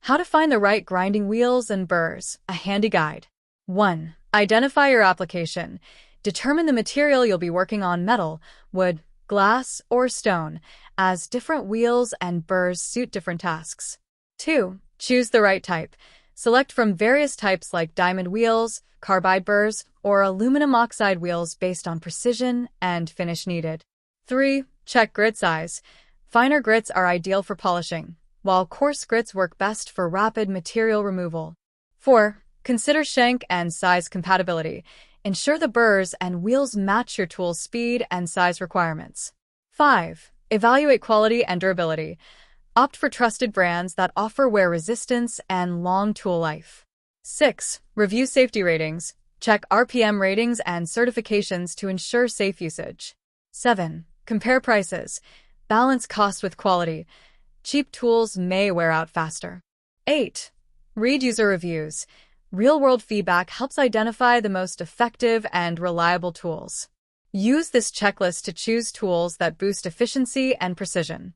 How to find the right grinding wheels and burrs, a handy guide. 1. Identify your application. Determine the material you'll be working on: metal, wood, glass, or stone, as different wheels and burrs suit different tasks. 2. Choose the right type. Select from various types like diamond wheels, carbide burrs, or aluminum oxide wheels based on precision and finish needed. 3. Check grit size. Finer grits are ideal for polishing, while coarse grits work best for rapid material removal. 4. Consider shank and size compatibility. Ensure the burrs and wheels match your tool's speed and size requirements. 5. Evaluate quality and durability. Opt for trusted brands that offer wear resistance and long tool life. 6. Review safety ratings. Check RPM ratings and certifications to ensure safe usage. 7. Compare prices. Balance cost with quality. Cheap tools may wear out faster. 8. Read user reviews. Real-world feedback helps identify the most effective and reliable tools. Use this checklist to choose tools that boost efficiency and precision.